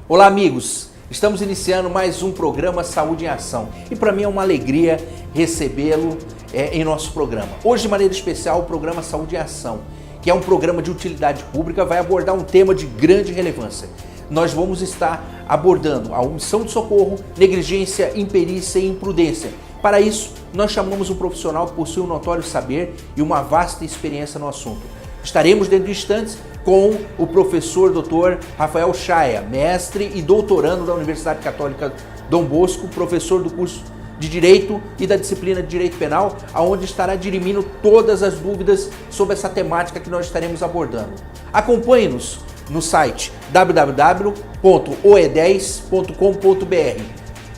Olá, amigos! Estamos iniciando mais um programa Saúde em Ação e para mim é uma alegria recebê-lo em nosso programa. Hoje, de maneira especial, o programa Saúde em Ação, que é um programa de utilidade pública, vai abordar um tema de grande relevância. Nós vamos estar abordando a omissão de socorro, negligência, imperícia e imprudência. Para isso, nós chamamos um profissional que possui um notório saber e uma vasta experiência no assunto. Estaremos dentro de instantes com o professor Dr. Rafael Chaia, mestre e doutorando da Universidade Católica Dom Bosco, professor do curso de Direito e da disciplina de Direito Penal, onde estará dirimindo todas as dúvidas sobre essa temática que nós estaremos abordando. Acompanhe-nos no site www.oe10.com.br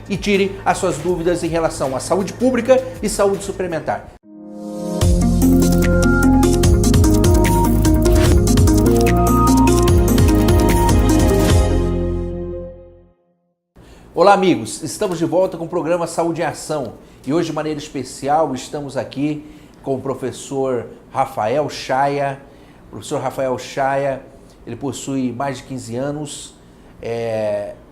e tire as suas dúvidas em relação à saúde pública e saúde suplementar. Olá, amigos, estamos de volta com o programa Saúde em Ação e hoje, de maneira especial, estamos aqui com o professor Rafael Chaia. O professor Rafael Chaia, ele possui mais de 15 anos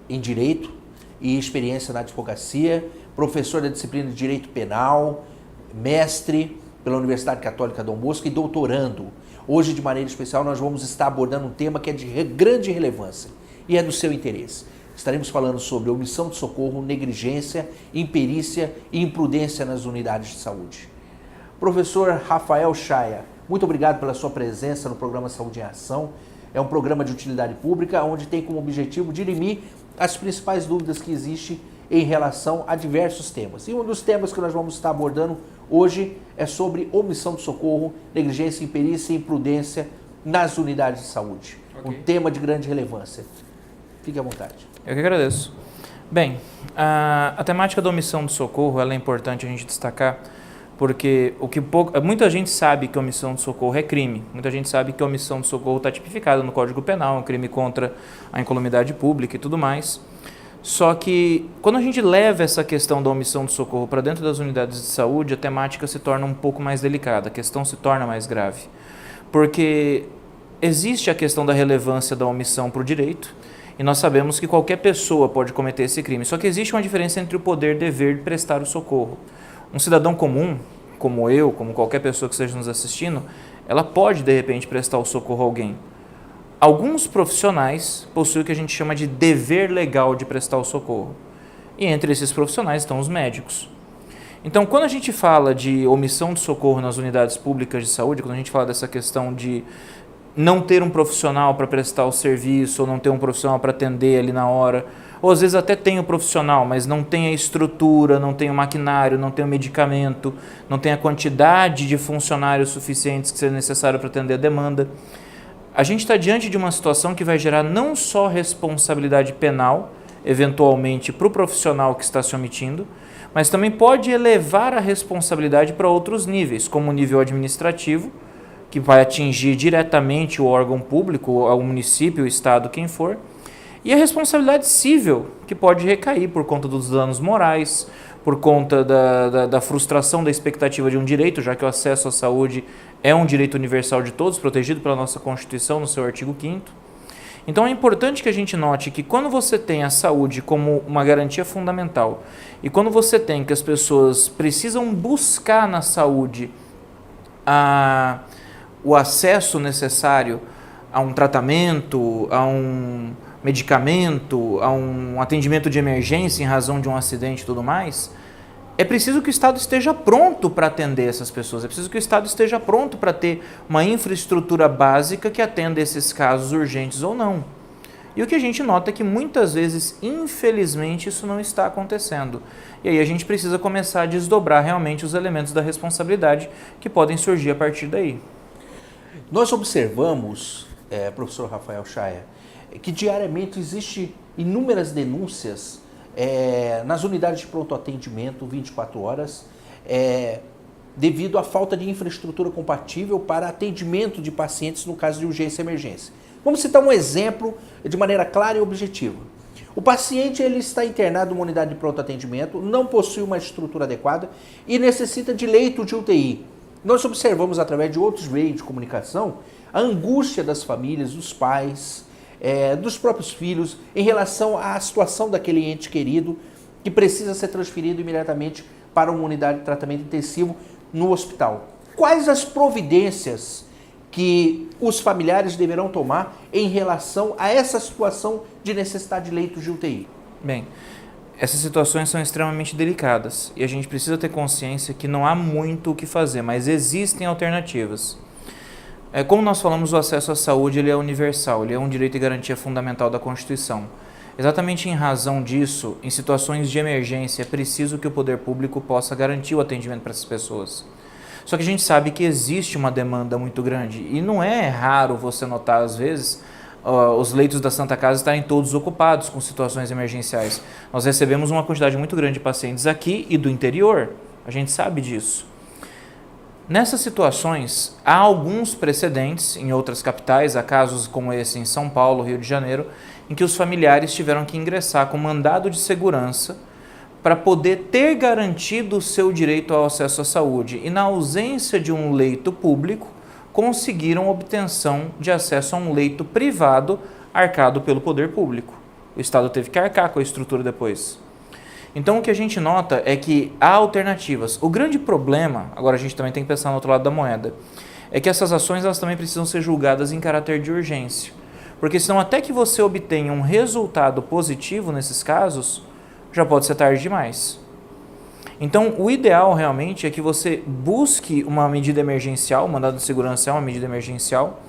em Direito e experiência na advocacia, professor da disciplina de Direito Penal, mestre pela Universidade Católica Dom Bosco e doutorando. Hoje, de maneira especial, nós vamos estar abordando um tema que é de grande relevância e é do seu interesse. Estaremos falando sobre omissão de socorro, negligência, imperícia e imprudência nas unidades de saúde. Professor Rafael Chaia, muito obrigado pela sua presença no programa Saúde em Ação. É um programa de utilidade pública onde tem como objetivo dirimir as principais dúvidas que existem em relação a diversos temas. E um dos temas que nós vamos estar abordando hoje é sobre omissão de socorro, negligência, imperícia e imprudência nas unidades de saúde. Okay. Um tema de grande relevância. Fique à vontade. Eu que agradeço. Bem, a temática da omissão de socorro ela é importante a gente destacar porque muita gente sabe que omissão de socorro é crime. Muita gente sabe que omissão de socorro está tipificada no Código Penal, um crime contra a incolumidade pública e tudo mais. Só que quando a gente leva essa questão da omissão de socorro para dentro das unidades de saúde, a temática se torna um pouco mais delicada, a questão se torna mais grave. Porque existe a questão da relevância da omissão para o direito, e nós sabemos que qualquer pessoa pode cometer esse crime. Só que existe uma diferença entre o poder e dever de prestar o socorro. Um cidadão comum, como eu, como qualquer pessoa que esteja nos assistindo, ela pode, de repente, prestar o socorro a alguém. Alguns profissionais possuem o que a gente chama de dever legal de prestar o socorro. E entre esses profissionais estão os médicos. Então, quando a gente fala de omissão de socorro nas unidades públicas de saúde, quando a gente fala dessa questão de não ter um profissional para prestar o serviço, ou não ter um profissional para atender ali na hora, ou às vezes até tem o profissional, mas não tem a estrutura, não tem o maquinário, não tem o medicamento, não tem a quantidade de funcionários suficientes que seja necessário para atender a demanda. A gente está diante de uma situação que vai gerar não só responsabilidade penal, eventualmente para o profissional que está se omitindo, mas também pode elevar a responsabilidade para outros níveis, como o nível administrativo, que vai atingir diretamente o órgão público, o município, o estado, quem for, e a responsabilidade civil, que pode recair por conta dos danos morais, por conta da frustração da expectativa de um direito, já que o acesso à saúde é um direito universal de todos, protegido pela nossa Constituição no seu artigo 5º. Então é importante que a gente note que quando você tem a saúde como uma garantia fundamental, e quando você tem que as pessoas precisam buscar na saúde o acesso necessário a um tratamento, a um medicamento, a um atendimento de emergência em razão de um acidente e tudo mais, é preciso que o Estado esteja pronto para atender essas pessoas, é preciso que o Estado esteja pronto para ter uma infraestrutura básica que atenda esses casos urgentes ou não. E o que a gente nota é que muitas vezes, infelizmente, isso não está acontecendo. E aí a gente precisa começar a desdobrar realmente os elementos da responsabilidade que podem surgir a partir daí. Nós observamos, professor Rafael Chaia, que diariamente existe inúmeras denúncias nas unidades de pronto atendimento 24 horas, devido à falta de infraestrutura compatível para atendimento de pacientes no caso de urgência e emergência. Vamos citar um exemplo de maneira clara e objetiva. O paciente ele está internado numa unidade de pronto atendimento, não possui uma estrutura adequada e necessita de leito de UTI. Nós observamos através de outros meios de comunicação a angústia das famílias, dos pais, dos próprios filhos, em relação à situação daquele ente querido que precisa ser transferido imediatamente para uma unidade de tratamento intensivo no hospital. Quais as providências que os familiares deverão tomar em relação a essa situação de necessidade de leitos de UTI? Bem, essas situações são extremamente delicadas e a gente precisa ter consciência que não há muito o que fazer, mas existem alternativas. Como nós falamos, o acesso à saúde ele é universal, ele é um direito e garantia fundamental da Constituição. Exatamente em razão disso, em situações de emergência, é preciso que o poder público possa garantir o atendimento para essas pessoas. Só que a gente sabe que existe uma demanda muito grande e não é raro você notar, às vezes, os leitos da Santa Casa estarem todos ocupados com situações emergenciais. Nós recebemos uma quantidade muito grande de pacientes aqui e do interior, a gente sabe disso. Nessas situações, há alguns precedentes em outras capitais, há casos como esse em São Paulo, Rio de Janeiro, em que os familiares tiveram que ingressar com mandado de segurança para poder ter garantido o seu direito ao acesso à saúde e, na ausência de um leito público, conseguiram obtenção de acesso a um leito privado arcado pelo poder público. O Estado teve que arcar com a estrutura depois. Então, o que a gente nota é que há alternativas. O grande problema, agora a gente também tem que pensar no outro lado da moeda, é que essas ações elas também precisam ser julgadas em caráter de urgência. Porque senão, até que você obtenha um resultado positivo nesses casos, já pode ser tarde demais. Então, o ideal realmente é que você busque uma medida emergencial, o mandado de segurança é uma medida emergencial,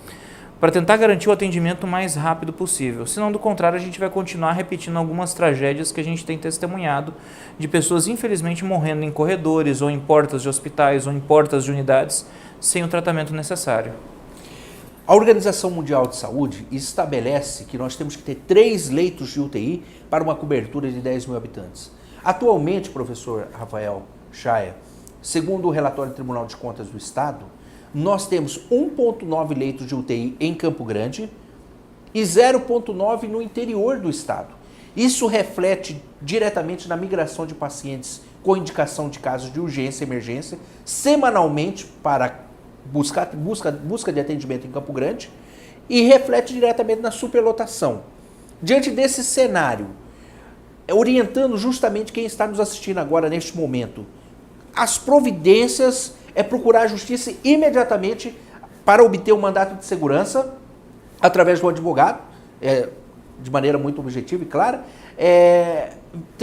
para tentar garantir o atendimento o mais rápido possível. Senão, do contrário, a gente vai continuar repetindo algumas tragédias que a gente tem testemunhado de pessoas, infelizmente, morrendo em corredores, ou em portas de hospitais, ou em portas de unidades, sem o tratamento necessário. A Organização Mundial de Saúde estabelece que nós temos que ter 3 leitos de UTI para uma cobertura de 10 mil habitantes. Atualmente, professor Rafael Chaia, segundo o relatório do Tribunal de Contas do Estado, nós temos 1,9 leitos de UTI em Campo Grande e 0,9 no interior do estado. Isso reflete diretamente na migração de pacientes com indicação de casos de urgência e emergência, semanalmente para busca de atendimento em Campo Grande, e reflete diretamente na superlotação. Diante desse cenário, orientando justamente quem está nos assistindo agora neste momento, as providências é procurar a justiça imediatamente para obter um mandato de segurança através do advogado, de maneira muito objetiva e clara,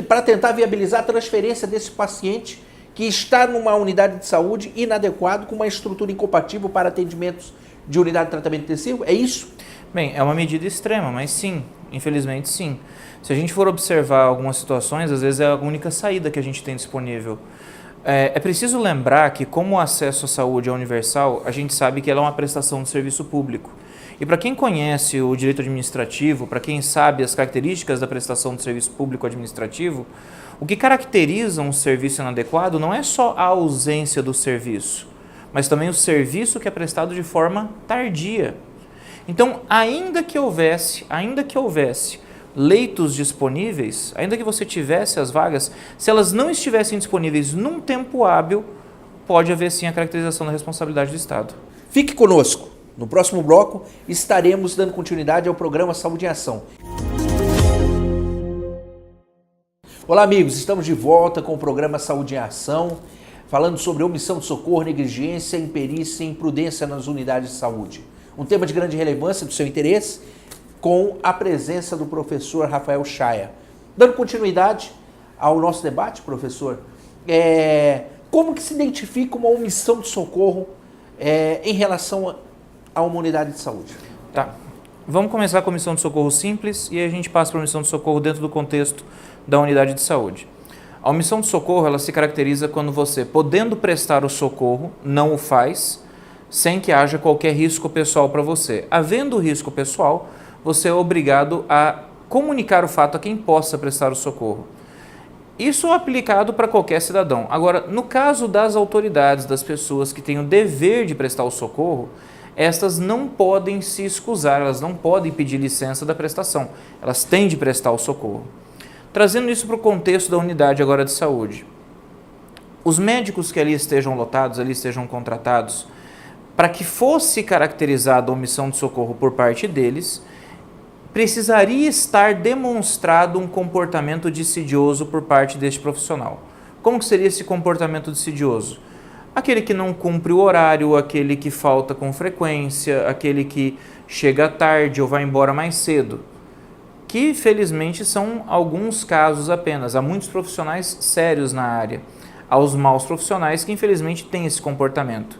para tentar viabilizar a transferência desse paciente que está numa unidade de saúde inadequado, com uma estrutura incompatível para atendimentos de unidade de tratamento intensivo. É isso? Bem, é uma medida extrema, mas sim, infelizmente sim. Se a gente for observar algumas situações, às vezes é a única saída que a gente tem disponível. É preciso lembrar que, como o acesso à saúde é universal, a gente sabe que ela é uma prestação de serviço público. E para quem conhece o direito administrativo, para quem sabe as características da prestação de serviço público administrativo, o que caracteriza um serviço inadequado não é só a ausência do serviço, mas também o serviço que é prestado de forma tardia. Então, ainda que houvesse leitos disponíveis, ainda que você tivesse as vagas, se elas não estivessem disponíveis num tempo hábil, pode haver sim a caracterização da responsabilidade do Estado. Fique conosco. No próximo bloco, estaremos dando continuidade ao programa Saúde em Ação. Olá, amigos. Estamos de volta com o programa Saúde em Ação, falando sobre omissão de socorro, negligência, imperícia e imprudência nas unidades de saúde. Um tema de grande relevância do seu interesse, com a presença do professor Rafael Chaia. Dando continuidade ao nosso debate, professor, como que se identifica uma omissão de socorro em relação a uma unidade de saúde? Tá. Vamos começar com a omissão de socorro simples e aí a gente passa para a omissão de socorro dentro do contexto da unidade de saúde. A omissão de socorro ela se caracteriza quando você, podendo prestar o socorro, não o faz, sem que haja qualquer risco pessoal para você. Havendo risco pessoal, você é obrigado a comunicar o fato a quem possa prestar o socorro. Isso é aplicado para qualquer cidadão. Agora, no caso das autoridades, das pessoas que têm o dever de prestar o socorro, estas não podem se excusar, elas não podem pedir licença da prestação, elas têm de prestar o socorro. Trazendo isso para o contexto da unidade agora de saúde. Os médicos que ali estejam lotados, ali estejam contratados, para que fosse caracterizada a omissão de socorro por parte deles, precisaria estar demonstrado um comportamento dissidioso por parte deste profissional. Como que seria esse comportamento dissidioso? Aquele que não cumpre o horário, aquele que falta com frequência, aquele que chega tarde ou vai embora mais cedo, que felizmente são alguns casos apenas. Há muitos profissionais sérios na área, há os maus profissionais que infelizmente têm esse comportamento.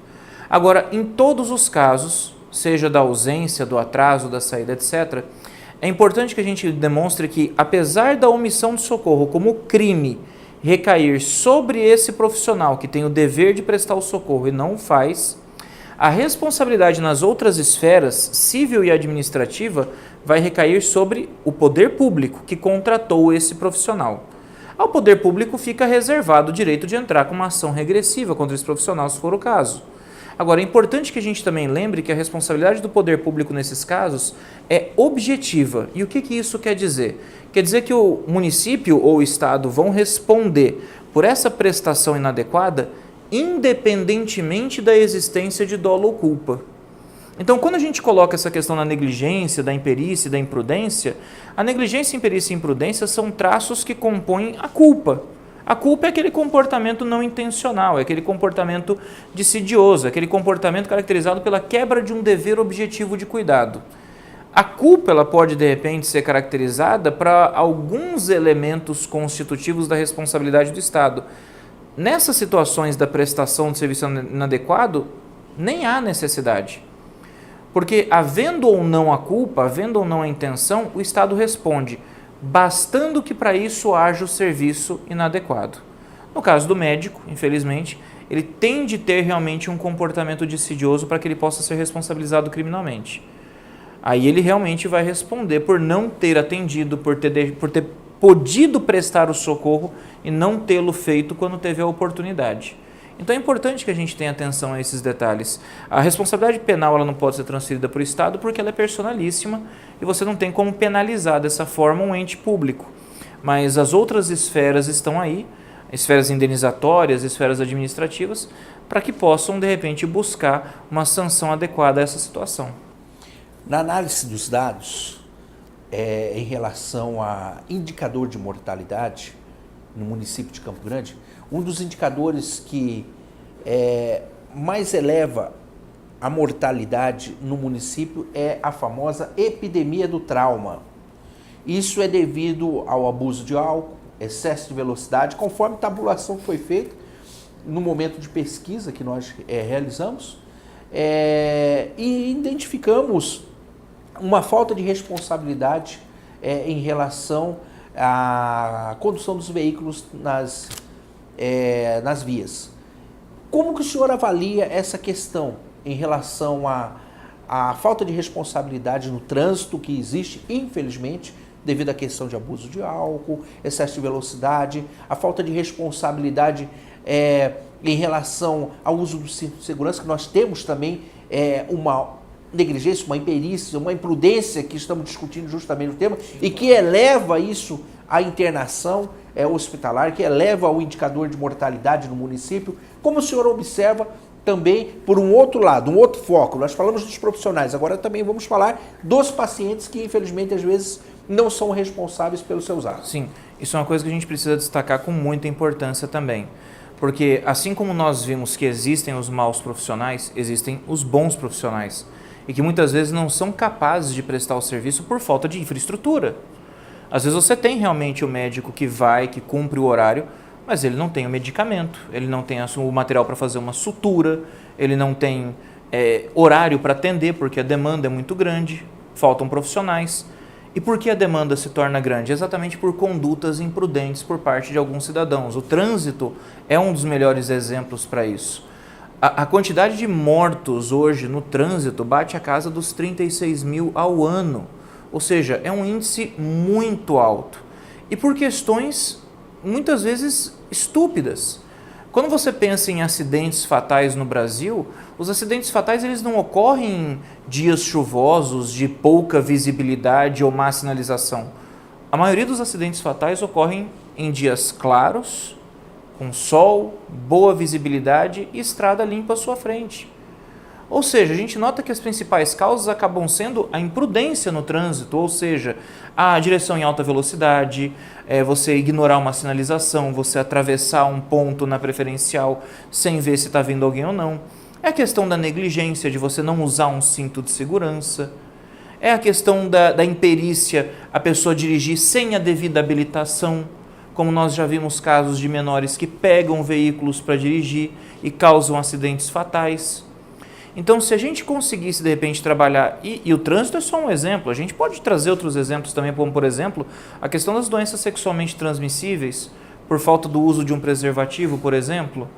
Agora, em todos os casos, seja da ausência, do atraso, da saída, etc., é importante que a gente demonstre que, apesar da omissão de socorro como crime recair sobre esse profissional que tem o dever de prestar o socorro e não o faz, a responsabilidade nas outras esferas, civil e administrativa, vai recair sobre o poder público que contratou esse profissional. Ao poder público fica reservado o direito de entrar com uma ação regressiva contra esse profissional, se for o caso. Agora, é importante que a gente também lembre que a responsabilidade do poder público nesses casos é objetiva. E o que isso quer dizer? Quer dizer que o município ou o estado vão responder por essa prestação inadequada independentemente da existência de dolo ou culpa. Então, quando a gente coloca essa questão na negligência, da imperícia e da imprudência, a negligência, imperícia e imprudência são traços que compõem a culpa. A culpa é aquele comportamento não intencional, é aquele comportamento dissidioso, é aquele comportamento caracterizado pela quebra de um dever objetivo de cuidado. A culpa ela pode, de repente, ser caracterizada para alguns elementos constitutivos da responsabilidade do Estado. Nessas situações da prestação de serviço inadequado, nem há necessidade. Porque, havendo ou não a culpa, havendo ou não a intenção, o Estado responde, bastando que para isso haja o serviço inadequado. No caso do médico, infelizmente, ele tem de ter realmente um comportamento dissidioso para que ele possa ser responsabilizado criminalmente. Aí ele realmente vai responder por não ter atendido, por ter podido prestar o socorro e não tê-lo feito quando teve a oportunidade. Então é importante que a gente tenha atenção a esses detalhes. A responsabilidade penal ela não pode ser transferida para o Estado porque ela é personalíssima e você não tem como penalizar dessa forma um ente público. Mas as outras esferas estão aí, esferas indenizatórias, esferas administrativas, para que possam, de repente, buscar uma sanção adequada a essa situação. Na análise dos dados, em relação a indicador de mortalidade no município de Campo Grande, um dos indicadores que mais eleva a mortalidade no município é a famosa epidemia do trauma. Isso é devido ao abuso de álcool, excesso de velocidade, conforme a tabulação que foi feita no momento de pesquisa que nós realizamos, e identificamos uma falta de responsabilidade em relação à condução dos veículos nas vias. Como que o senhor avalia essa questão em relação à falta de responsabilidade no trânsito que existe, infelizmente, devido à questão de abuso de álcool, excesso de velocidade, a falta de responsabilidade em relação ao uso do cinto de segurança, que nós temos também uma negligência, uma imperícia, uma imprudência que estamos discutindo justamente no tema e que eleva isso à internação hospitalar, que eleva o indicador de mortalidade no município. Como o senhor observa também por um outro lado, um outro foco, nós falamos dos profissionais, agora também vamos falar dos pacientes que infelizmente às vezes não são responsáveis pelos seus atos. Sim, isso é uma coisa que a gente precisa destacar com muita importância também. Porque assim como nós vimos que existem os maus profissionais, existem os bons profissionais. E que muitas vezes não são capazes de prestar o serviço por falta de infraestrutura. Às vezes você tem realmente o médico que vai, que cumpre o horário, mas ele não tem o medicamento, ele não tem o material para fazer uma sutura, ele não tem horário para atender porque a demanda é muito grande, faltam profissionais. E por que a demanda se torna grande? Exatamente por condutas imprudentes por parte de alguns cidadãos. O trânsito é um dos melhores exemplos para isso. A quantidade de mortos hoje no trânsito bate a casa dos 36 mil ao ano. Ou seja, é um índice muito alto. E por questões, muitas vezes, estúpidas. Quando você pensa em acidentes fatais no Brasil, os acidentes fatais eles não ocorrem em dias chuvosos, de pouca visibilidade ou má sinalização. A maioria dos acidentes fatais ocorrem em dias claros, com sol, boa visibilidade e estrada limpa à sua frente. Ou seja, a gente nota que as principais causas acabam sendo a imprudência no trânsito, ou seja, a direção em alta velocidade, você ignorar uma sinalização, você atravessar um ponto na preferencial sem ver se está vindo alguém ou não. É a questão da negligência, de você não usar um cinto de segurança. É a questão da imperícia, a pessoa dirigir sem a devida habilitação, como nós já vimos casos de menores que pegam veículos para dirigir e causam acidentes fatais. Então, se a gente conseguisse, de repente, trabalhar, e o trânsito é só um exemplo, a gente pode trazer outros exemplos também, como, por exemplo, a questão das doenças sexualmente transmissíveis, por falta do uso de um preservativo, por exemplo,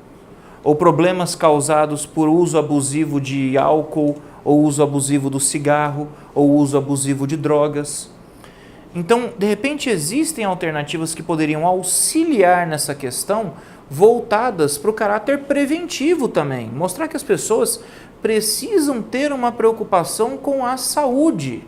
ou problemas causados por uso abusivo de álcool, ou uso abusivo do cigarro, ou uso abusivo de drogas. Então, de repente, existem alternativas que poderiam auxiliar nessa questão, voltadas para o caráter preventivo também, mostrar que as pessoas precisam ter uma preocupação com a saúde.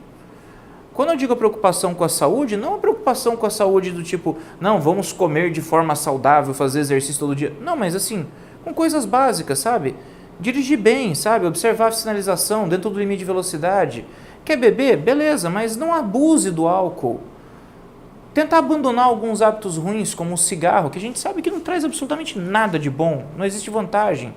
Quando eu digo a preocupação com a saúde, não a preocupação com a saúde do tipo, não, vamos comer de forma saudável, fazer exercício todo dia. Não, mas assim, com coisas básicas, sabe? Dirigir bem, sabe? Observar a sinalização dentro do limite de velocidade. Quer beber? Beleza, mas não abuse do álcool. Tentar abandonar alguns hábitos ruins, como o cigarro, que a gente sabe que não traz absolutamente nada de bom, não existe vantagem.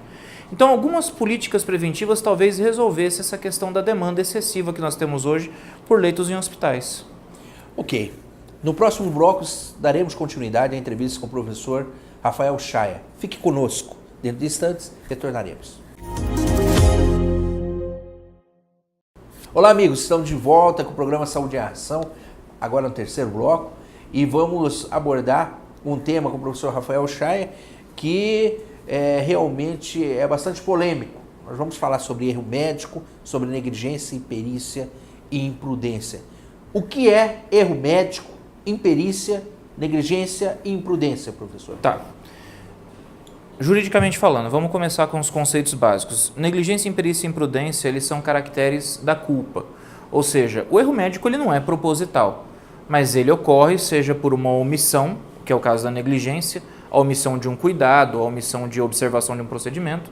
Então, algumas políticas preventivas talvez resolvessem essa questão da demanda excessiva que nós temos hoje por leitos em hospitais. Ok. No próximo bloco, daremos continuidade à entrevista com o professor Rafael Chaia. Fique conosco. Dentro de instantes, retornaremos. Olá, amigos. Estamos de volta com o programa Saúde em Ação, agora no terceiro bloco, e vamos abordar um tema com o professor Rafael Chaia que realmente é bastante polêmico. Nós vamos falar sobre erro médico, sobre negligência, imperícia e imprudência. O que é erro médico, imperícia, negligência e imprudência, professor? Tá. Juridicamente falando, vamos começar com os conceitos básicos. Negligência, imperícia e imprudência, eles são caracteres da culpa. Ou seja, o erro médico ele não é proposital, mas ele ocorre seja por uma omissão, que é o caso da negligência, a omissão de um cuidado, a omissão de observação de um procedimento.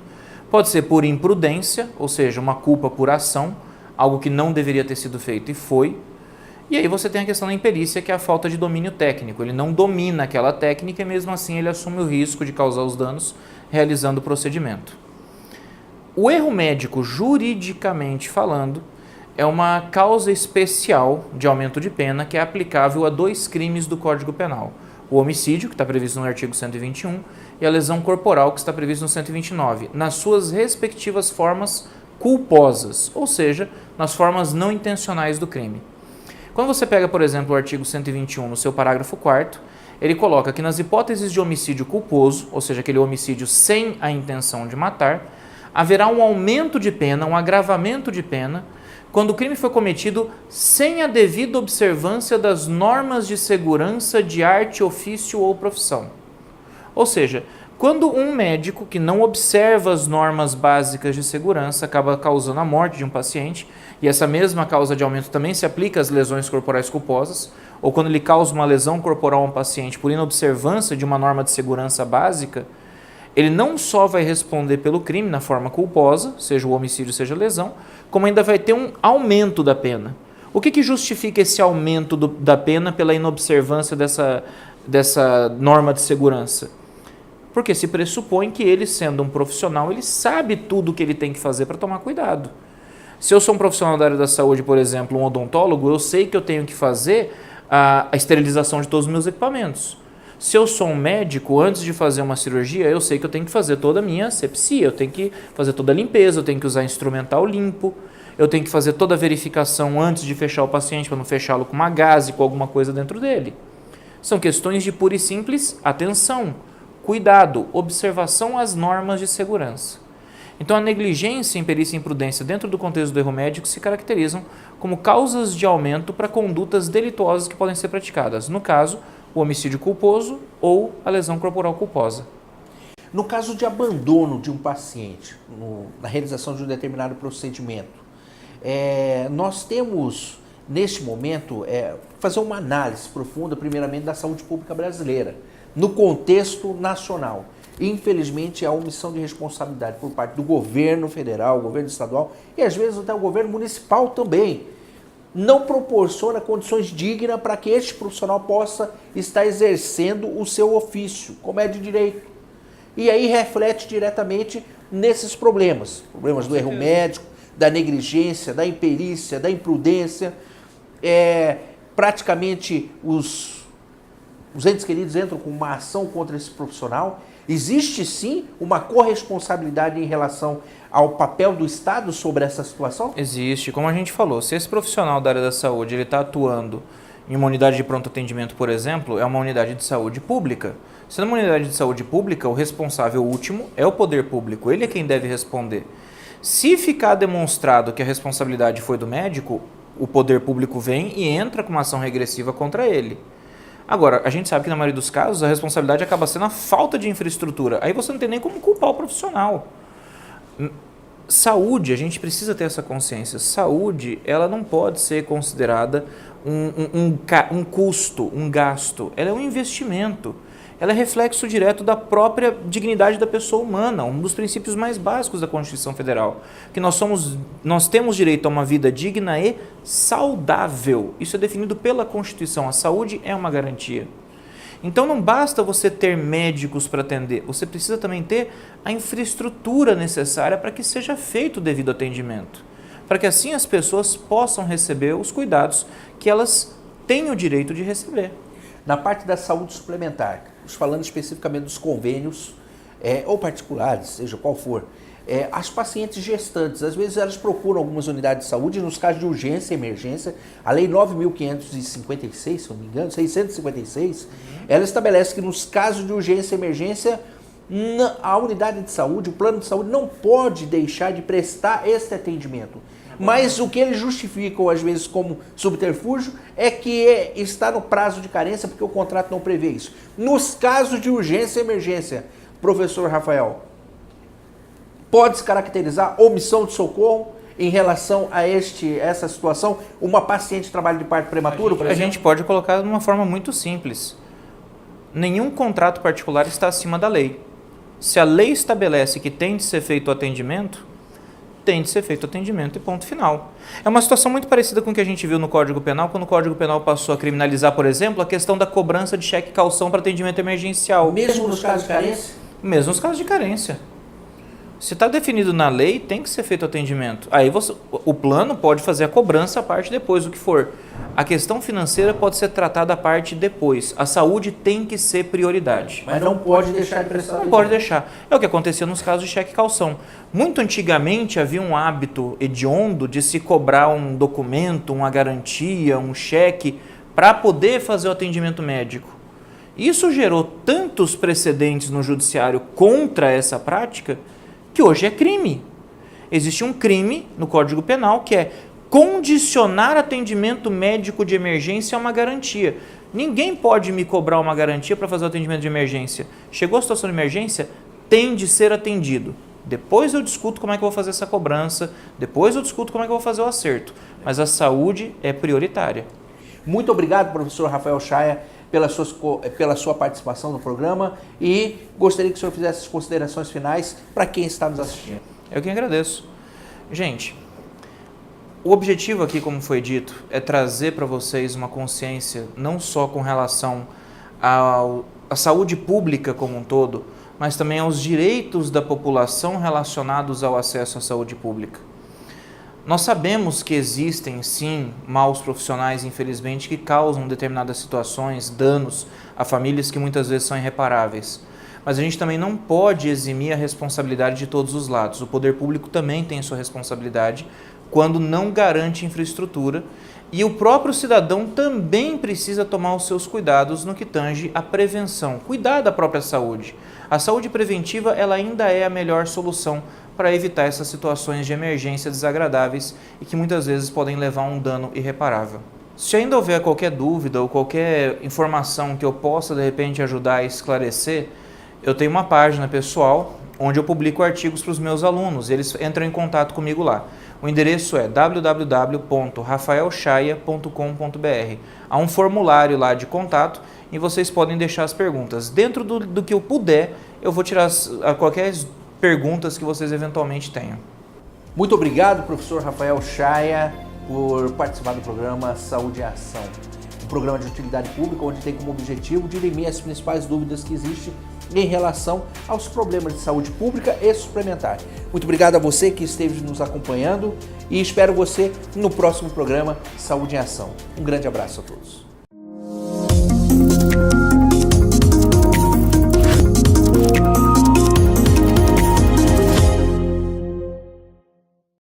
Pode ser por imprudência, ou seja, uma culpa por ação, algo que não deveria ter sido feito e foi. E aí você tem a questão da imperícia, que é a falta de domínio técnico. Ele não domina aquela técnica e mesmo assim ele assume o risco de causar os danos realizando o procedimento. O erro médico, juridicamente falando, é uma causa especial de aumento de pena que é aplicável a 2 crimes do Código Penal. O homicídio, que está previsto no artigo 121, e a lesão corporal, que está previsto no 129, nas suas respectivas formas culposas, ou seja, nas formas não intencionais do crime. Quando você pega, por exemplo, o artigo 121, no seu parágrafo 4º, ele coloca que nas hipóteses de homicídio culposo, ou seja, aquele homicídio sem a intenção de matar, haverá um aumento de pena, um agravamento de pena, quando o crime foi cometido sem a devida observância das normas de segurança de arte, ofício ou profissão. Ou seja, quando um médico que não observa as normas básicas de segurança acaba causando a morte de um paciente, e essa mesma causa de aumento também se aplica às lesões corporais culposas, ou quando ele causa uma lesão corporal a um paciente por inobservância de uma norma de segurança básica, ele não só vai responder pelo crime na forma culposa, seja o homicídio, seja a lesão, como ainda vai ter um aumento da pena. O que justifica esse aumento da pena pela inobservância dessa norma de segurança? Porque se pressupõe que ele, sendo um profissional, ele sabe tudo o que ele tem que fazer para tomar cuidado. Se eu sou um profissional da área da saúde, por exemplo, um odontólogo, eu sei que eu tenho que fazer a esterilização de todos os meus equipamentos. Se eu sou um médico, antes de fazer uma cirurgia, eu sei que eu tenho que fazer toda a minha asepsia, eu tenho que fazer toda a limpeza, eu tenho que usar instrumental limpo, eu tenho que fazer toda a verificação antes de fechar o paciente, para não fechá-lo com uma gaze, com alguma coisa dentro dele. São questões de pura e simples atenção, cuidado, observação às normas de segurança. Então, a negligência, imperícia e imprudência dentro do contexto do erro médico se caracterizam como causas de aumento para condutas delituosas que podem ser praticadas. No caso, o homicídio culposo ou a lesão corporal culposa. No caso de abandono de um paciente, na realização de um determinado procedimento, nós temos, neste momento, fazer uma análise profunda, primeiramente, da saúde pública brasileira, no contexto nacional. infelizmente, a omissão de responsabilidade por parte do governo federal, governo estadual e às vezes até o governo municipal também, não proporciona condições dignas para que este profissional possa estar exercendo o seu ofício, como é de direito. E aí reflete diretamente nesses problemas do erro médico, da negligência, da imperícia, da imprudência. Praticamente os entes queridos entram com uma ação contra esse profissional. Existe sim uma corresponsabilidade em relação ao papel do Estado sobre essa situação? Existe, como a gente falou, se esse profissional da área da saúde ele está atuando em uma unidade de pronto atendimento, por exemplo, é uma unidade de saúde pública. Se é uma unidade de saúde pública, o responsável último é o poder público, ele é quem deve responder. Se ficar demonstrado que a responsabilidade foi do médico, o poder público vem e entra com uma ação regressiva contra ele. Agora, a gente sabe que na maioria dos casos a responsabilidade acaba sendo a falta de infraestrutura. Aí você não tem nem como culpar o profissional. Saúde, a gente precisa ter essa consciência. Saúde, ela não pode ser considerada um custo, um gasto. Ela é um investimento. Ela é reflexo direto da própria dignidade da pessoa humana, um dos princípios mais básicos da Constituição Federal, que nós temos direito a uma vida digna e saudável. Isso é definido pela Constituição. A saúde é uma garantia. Então não basta você ter médicos para atender, você precisa também ter a infraestrutura necessária para que seja feito o devido atendimento, para que assim as pessoas possam receber os cuidados que elas têm o direito de receber. Na parte da saúde suplementar, falando especificamente dos convênios ou particulares, seja qual for, as pacientes gestantes, às vezes elas procuram algumas unidades de saúde, nos casos de urgência e emergência, a Lei 9.556, se não me engano, 656, ela estabelece que nos casos de urgência e emergência, a unidade de saúde, o plano de saúde não pode deixar de prestar esse atendimento. Mas o que eles justificam, às vezes, como subterfúgio, é que está no prazo de carência, porque o contrato não prevê isso. Nos casos de urgência e emergência, professor Rafael, pode-se caracterizar omissão de socorro em relação a essa situação? Uma paciente de trabalho de parto prematuro, por exemplo? A gente pode colocar de uma forma muito simples. Nenhum contrato particular está acima da lei. Se a lei estabelece que tem de ser feito o atendimento, tem de ser feito o atendimento e ponto final. É uma situação muito parecida com o que a gente viu no Código Penal, quando o Código Penal passou a criminalizar, por exemplo, a questão da cobrança de cheque calção para atendimento emergencial. Mesmo nos casos de carência? Mesmo nos casos de carência. Se está definido na lei, tem que ser feito o atendimento. Aí o plano pode fazer a cobrança a parte depois, o que for. A questão financeira pode ser tratada a parte depois. A saúde tem que ser prioridade. Mas não pode deixar de prestar. Não pode deixar. É o que acontecia nos casos de cheque calção. Muito antigamente havia um hábito hediondo de se cobrar um documento, uma garantia, um cheque, para poder fazer o atendimento médico. Isso gerou tantos precedentes no judiciário contra essa prática, que hoje é crime. Existe um crime no Código Penal que é condicionar atendimento médico de emergência a uma garantia. Ninguém pode me cobrar uma garantia para fazer o atendimento de emergência. Chegou a situação de emergência, tem de ser atendido. Depois eu discuto como é que eu vou fazer essa cobrança, depois eu discuto como é que eu vou fazer o acerto. Mas a saúde é prioritária. Muito obrigado, professor Rafael Chaia, pela sua participação no programa e gostaria que o senhor fizesse as considerações finais para quem está nos assistindo. Eu que agradeço. Gente, o objetivo aqui, como foi dito, é trazer para vocês uma consciência não só com relação à saúde pública como um todo, mas também aos direitos da população relacionados ao acesso à saúde pública. Nós sabemos que existem, sim, maus profissionais, infelizmente, que causam determinadas situações, danos a famílias que muitas vezes são irreparáveis. Mas a gente também não pode eximir a responsabilidade de todos os lados. O poder público também tem sua responsabilidade quando não garante infraestrutura e o próprio cidadão também precisa tomar os seus cuidados no que tange à prevenção, cuidar da própria saúde. A saúde preventiva ela ainda é a melhor solução para evitar essas situações de emergência desagradáveis e que muitas vezes podem levar a um dano irreparável. Se ainda houver qualquer dúvida ou qualquer informação que eu possa de repente ajudar a esclarecer, eu tenho uma página pessoal onde eu publico artigos para os meus alunos e eles entram em contato comigo lá. O endereço é www.rafaelchaia.com.br. Há um formulário lá de contato e vocês podem deixar as perguntas. Dentro do que eu puder, eu vou tirar qualquer perguntas que vocês eventualmente tenham. Muito obrigado, professor Rafael Chaia, por participar do programa Saúde em Ação. Um programa de utilidade pública onde tem como objetivo dirimir as principais dúvidas que existem em relação aos problemas de saúde pública e suplementar. Muito obrigado a você que esteve nos acompanhando e espero você no próximo programa Saúde em Ação. Um grande abraço a todos.